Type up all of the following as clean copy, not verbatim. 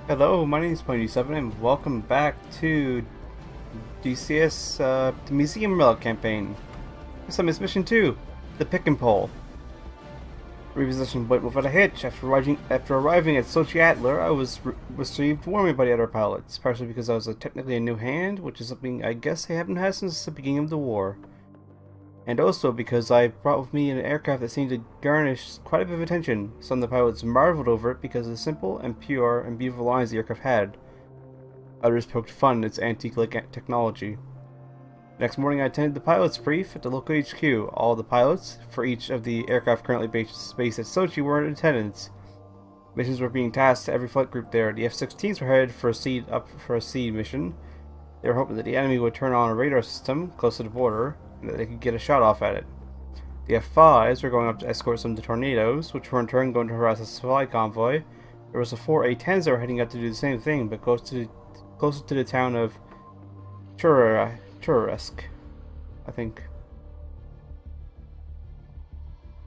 Hello, my name is Pony7 and welcome back to DCS, the Museum Relic campaign. This time it's Mission 2, the Pick and Pull. Reposition went without a hitch. After arriving at Sochi Adler, I was received warmly by the other pilots, partially because I was technically a new hand, which is something I guess they haven't had since the beginning of the war. And also because I brought with me an aircraft that seemed to garnish quite a bit of attention. Some of the pilots marveled over it because of the simple and pure and beautiful lines the aircraft had. Others poked fun at its antique-like technology. Next morning I attended the pilot's brief at the local HQ. All the pilots, for each of the aircraft currently based at Sochi, were in attendance. Missions were being tasked to every flight group there. The F-16s were headed for a seed mission. They were hoping that the enemy would turn on a radar system close to the border, and that they could get a shot off at it. The F-5s were going up to escort some of the tornadoes, which were in turn going to harass a supply convoy. There was the 4 A-10s that were heading out to do the same thing, but closer to the town of Churresk, I think.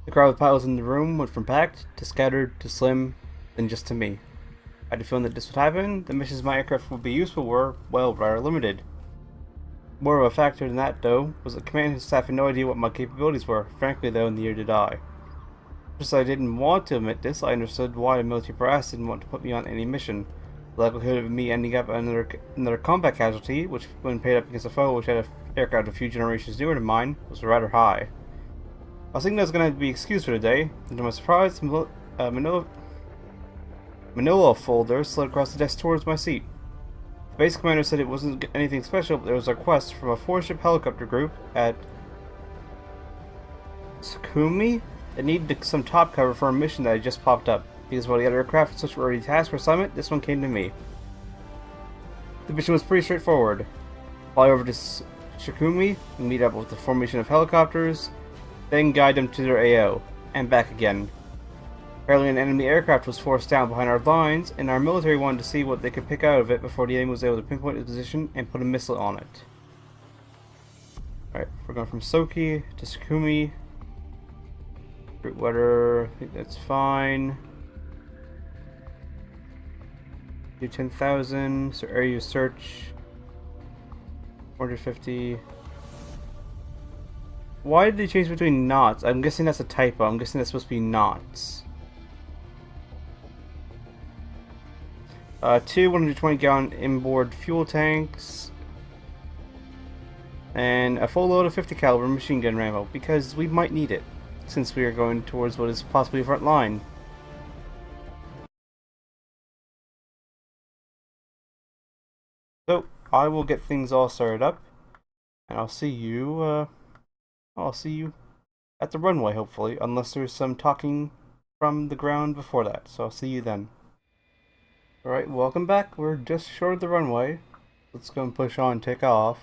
The crowd of pilots in the room went from packed, to scattered, to slim, then just to me. I had a feeling that this would happen. The missions my aircraft would be useful were, well, rather limited. More of a factor than that, though, was that command and staff had no idea what my capabilities were. Frankly, though, neither did I. Just as I didn't want to admit this, I understood why the military brass didn't want to put me on any mission. The likelihood of me ending up another combat casualty, which, when paired up against a foe which had an aircraft a few generations newer than mine, was rather high. I was thinking I was going to be excused for the day, and to my surprise, the Manila folder slid across the desk towards my seat. The base commander said it wasn't anything special, but there was a request from a 4-ship helicopter group at Sukumi that needed some top cover for a mission that had just popped up. Because while the other aircraft had such already tasked for assignment, this one came to me. The mission was pretty straightforward. Fly over to Shikumi and meet up with the formation of helicopters, then guide them to their AO, and back again. Apparently an enemy aircraft was forced down behind our lines, and our military wanted to see what they could pick out of it before the enemy was able to pinpoint its position and put a missile on it. Alright, we're going from Sochi to Sukumi. Route weather, I think that's fine. Do 10,000, so area search 450. Why did they change between knots? I'm guessing that's a typo. I'm guessing that's supposed to be knots. 2 120-gallon inboard fuel tanks, and a full load of 50 caliber machine gun ammo, because we might need it, since we are going towards what is possibly a front line. So I will get things all started up, and I'll see you at the runway, hopefully, unless there's some talking from the ground before that. So I'll see you then. Alright, welcome back. We're just short of the runway. Let's go and push on and take off.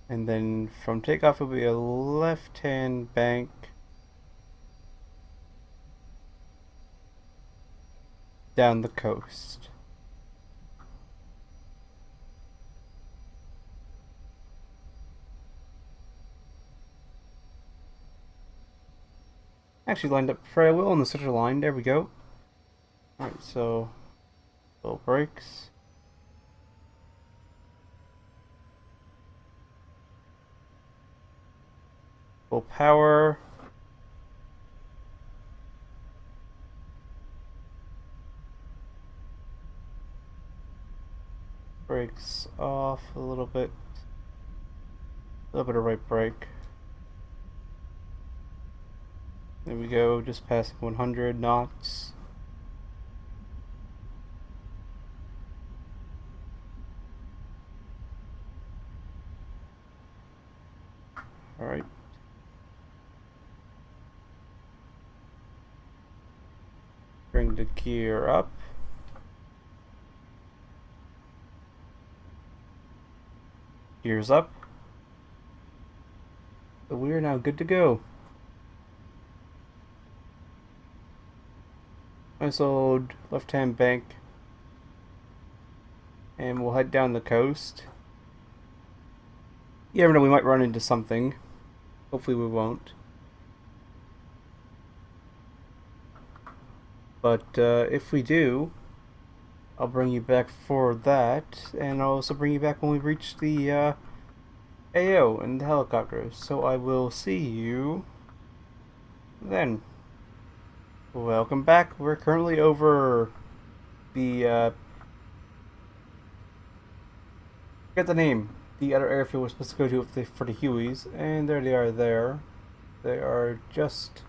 And then from takeoff will be a left-hand bank. Down the coast. Actually lined up very well on the center line. There we go. Alright, so little brakes. Full power. Brakes off a little bit. A little bit of right brake. There we go, just passing 100 knots. Alright. Bring the gear up. Gears up. So we are now good to go. Nice old left-hand bank. And we'll head down the coast. You never know, we might run into something. Hopefully we won't. But if we do, I'll bring you back for that, and I'll also bring you back when we reach the AO and the helicopters. So I will see you then. Welcome back. We're currently over the forget the name. The other airfield we're supposed to go to for the Hueys, and there they are. They are just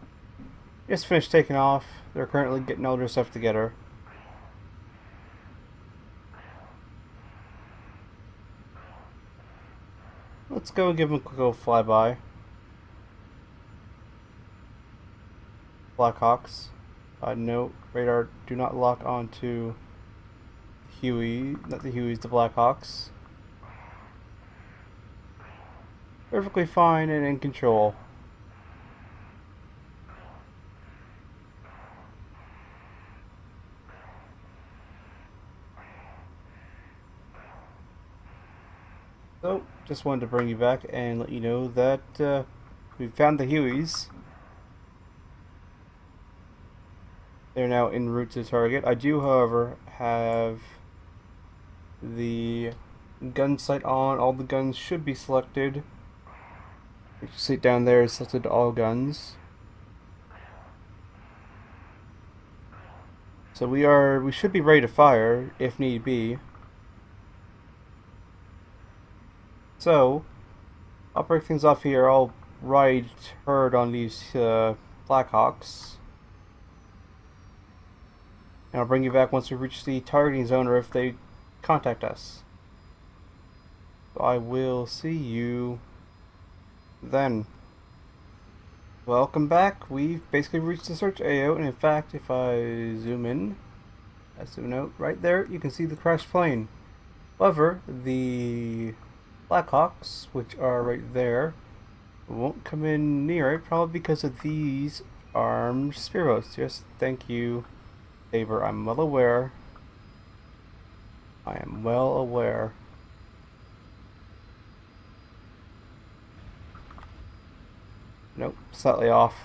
finished taking off. They're currently getting all their stuff together. Let's go and give them a quick little flyby. Blackhawks. No, radar, do not lock onto Huey, not the Hueys, the Blackhawks. Perfectly fine and in control. So, just wanted to bring you back and let you know that we found the Hueys. They're now en route to the target. I do, however, have the gun sight on. All the guns should be selected. You see it down there is selected all guns. So we should be ready to fire if need be. So I'll break things off here. I'll ride herd on these Blackhawks. And I'll bring you back once we reach the targeting zone or if they contact us. So I will see you then. Welcome back. We've basically reached the search AO, and in fact, if I zoom in, right there, you can see the crashed plane. However, the Blackhawks, which are right there, won't come in near it, probably because of these armed spearboats. Yes, thank you, Saber. I'm well aware. I am well aware. Nope, slightly off.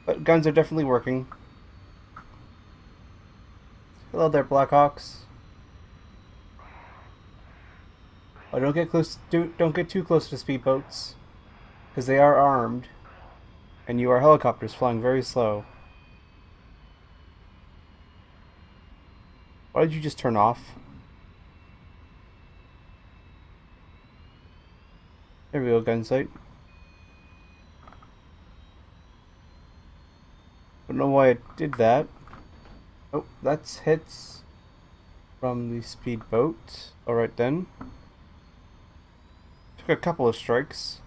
But guns are definitely working. Hello there, Blackhawks. Oh, don't get close. Don't get too close to speedboats, because they are armed, and you are helicopters flying very slow. Why did you just turn off? There we go, gun sight. Don't know why it did that. Oh, that's hits from the speedboat. Alright then. Took a couple of strikes.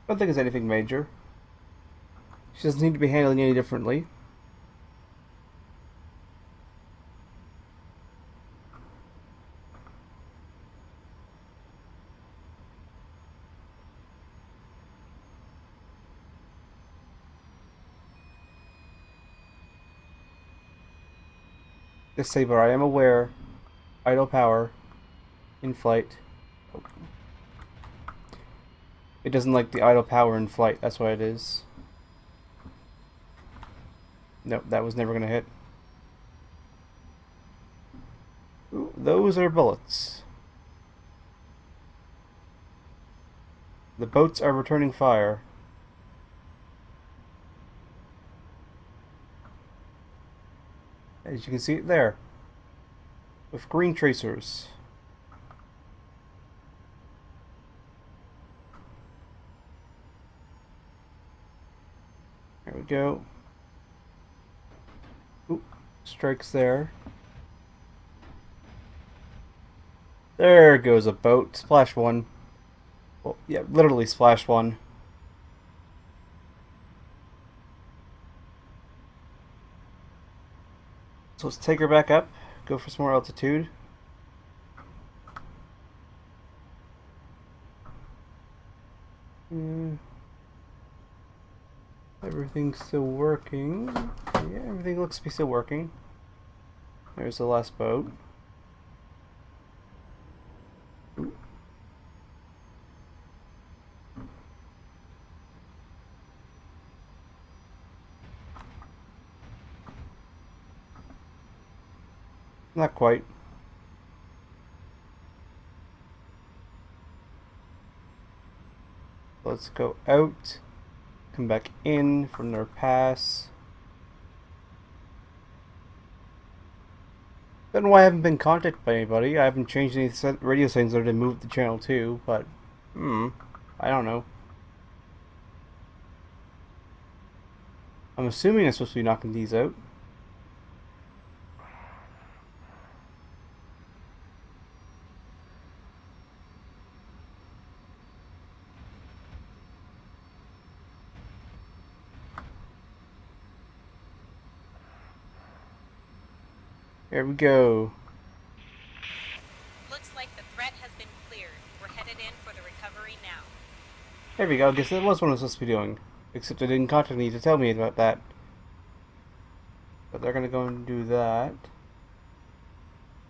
Don't think it's anything major. She doesn't seem to be handling any differently. This Saber, I am aware. Idle power. In flight. Oh. It doesn't like the idle power in flight, that's why it is. Nope, that was never gonna hit. Ooh, those are bullets. The boats are returning fire. As you can see it there, with green tracers. There we go. Oop, strikes there. There goes a boat. Splash one. Well, yeah, literally splash one. So let's take her back up, go for some more altitude. Everything's still working. Yeah, everything looks to be still working. There's the last boat. Not quite. Let's go out, come back in for another pass. Don't know why I haven't been contacted by anybody. I haven't changed any radio settings or to move the channel too, but I don't know. I'm assuming I'm supposed to be knocking these out. Here we go. Looks like the threat has been cleared. We're headed in for the recovery now. There we go. I guess that was what I was supposed to be doing. Except they didn't contact me to tell me about that. But they're gonna go and do that.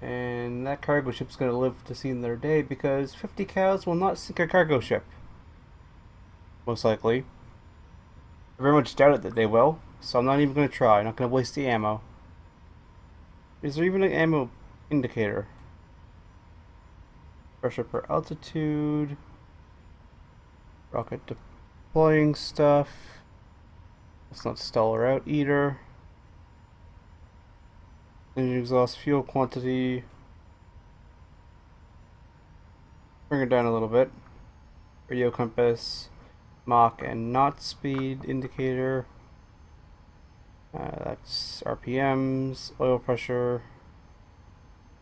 And that cargo ship's gonna live to see another day because 50 cows will not sink a cargo ship. Most likely. I very much doubt it that they will, so I'm not even gonna try. I'm not gonna waste the ammo. Is there even an ammo indicator? Pressure per altitude. Rocket deploying stuff. Let's not stall her out either. Engine exhaust fuel quantity. Bring her down a little bit. Radio compass. Mach and knot speed indicator. That's RPMs, oil pressure,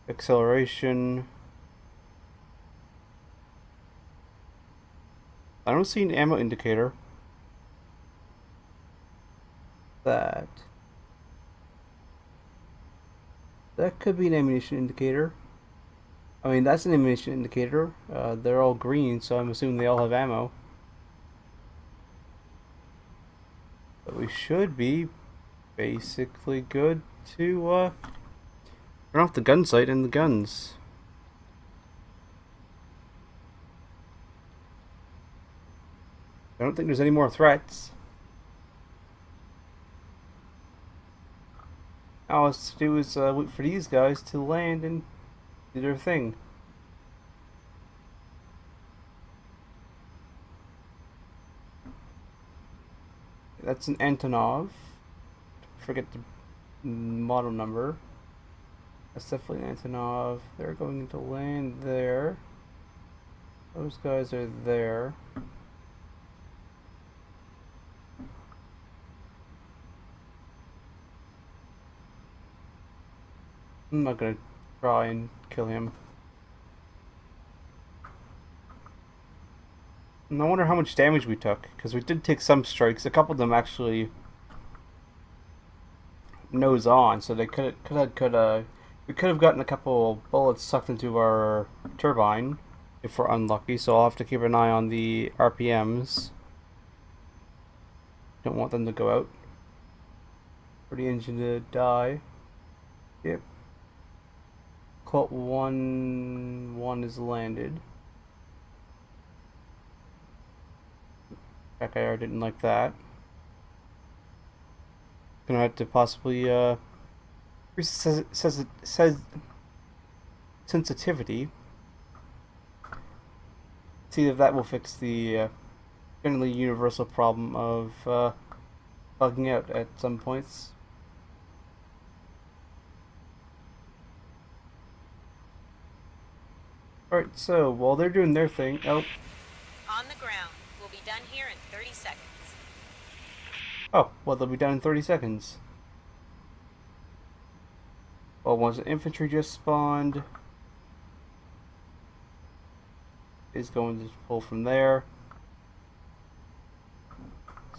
acceleration. I don't see an ammo indicator. That could be an ammunition indicator. I mean, that's an ammunition indicator. They're all green, so I'm assuming they all have ammo. But we should be basically good to turn off the gun sight and the guns. I don't think there's any more threats. All it's to do is wait for these guys to land and do their thing. That's an Antonov. Forget the model number. That's definitely an Antonov. They're going to land there. Those guys are there. I'm not gonna try and kill him. And I wonder how much damage we took, because we did take some strikes. A couple of them actually nose on, so they we could have gotten a couple bullets sucked into our turbine if we're unlucky. So I'll have to keep an eye on the RPMs. Don't want them to go out. For the engine to die. Yep. Colt 1 is landed. That guy didn't like that. Gonna have to possibly says sensitivity. See if that will fix the generally universal problem of bugging out at some points. Alright, so while they're doing their thing, On the ground. We'll be done here in 30 seconds. Oh, well, they'll be done in 30 seconds. Well, once the infantry just spawned, is going to pull from there.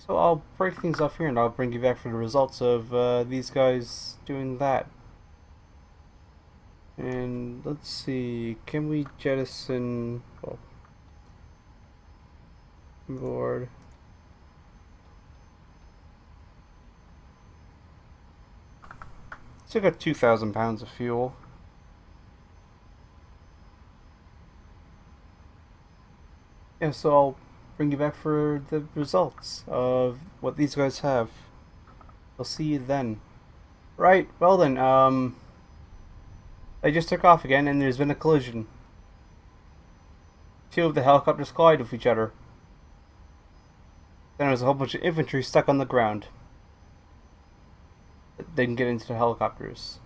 So I'll break things off here and I'll bring you back for the results of these guys doing that. And let's see, can we jettison board? Still got 2,000 pounds of fuel. Yeah, so I'll bring you back for the results of what these guys have. I'll see you then. Right, well then, They just took off again and there's been a collision. Two of the helicopters collide with each other. Then there's a whole bunch of infantry stuck on the ground. They can get into the helicopters.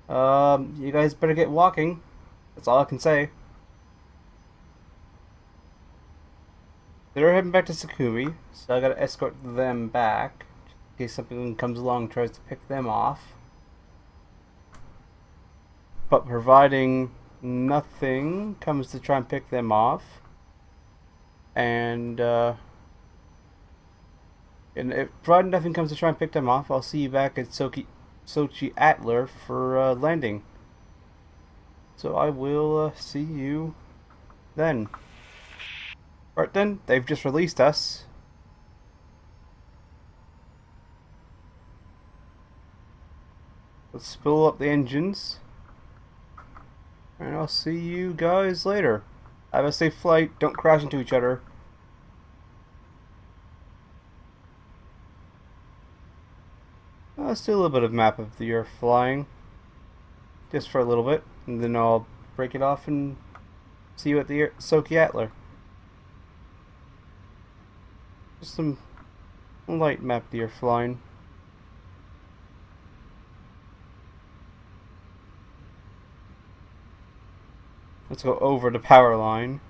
You guys better get walking. That's all I can say. They're heading back to Sakumi, so I gotta escort them back in case something comes along and tries to pick them off. But providing nothing comes to try and pick them off, and if providing nothing comes to try and pick them off, I'll see you back at Sochi Atler for landing. So I will see you then. Alright then, they've just released us. Let's spool up the engines. And I'll see you guys later. Have a safe flight, don't crash into each other. Let's do a little bit of map of the Earth flying. Just for a little bit. And then I'll break it off and see you at the Sochi Atler. Just some light map that you're flying. Let's go over the power line.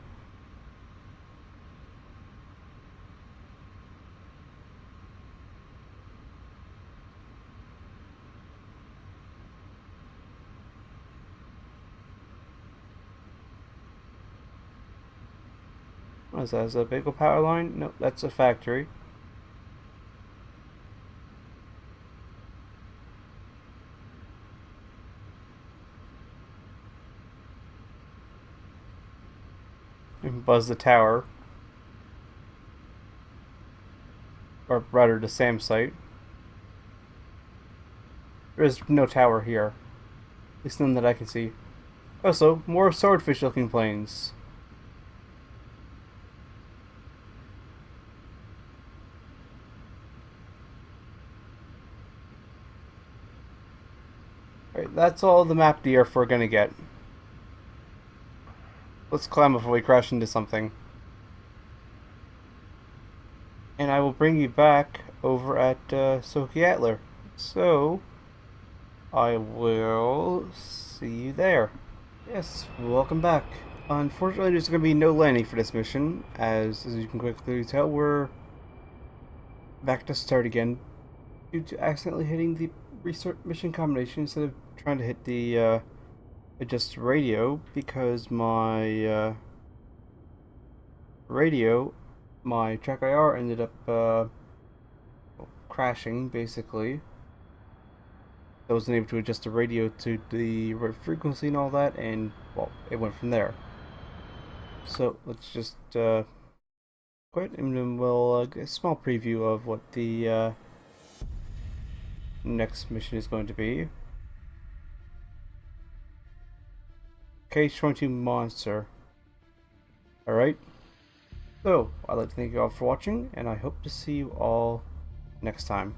What is that? Is that a bagel power line? Nope, that's a factory. And buzz the tower. Or rather, the SAM site. There is no tower here. At least none that I can see. Also, more swordfish looking planes. Alright, that's all the map the Earth we're gonna get. Let's climb before we crash into something. And I will bring you back over at Sochi Atler. So, I will see you there. Yes, welcome back. Unfortunately, there's going to be no landing for this mission, as you can quickly tell, we're back to start again due to accidentally hitting the restart mission combination instead of trying to hit the adjust radio, because my my track IR ended up crashing, basically. I wasn't able to adjust the radio to the right frequency and all that, and, well, it went from there. So, let's just quit, and then we'll get a small preview of what the next mission is going to be. KH-22 Monster. Alright. So, I'd like to thank you all for watching, and I hope to see you all next time.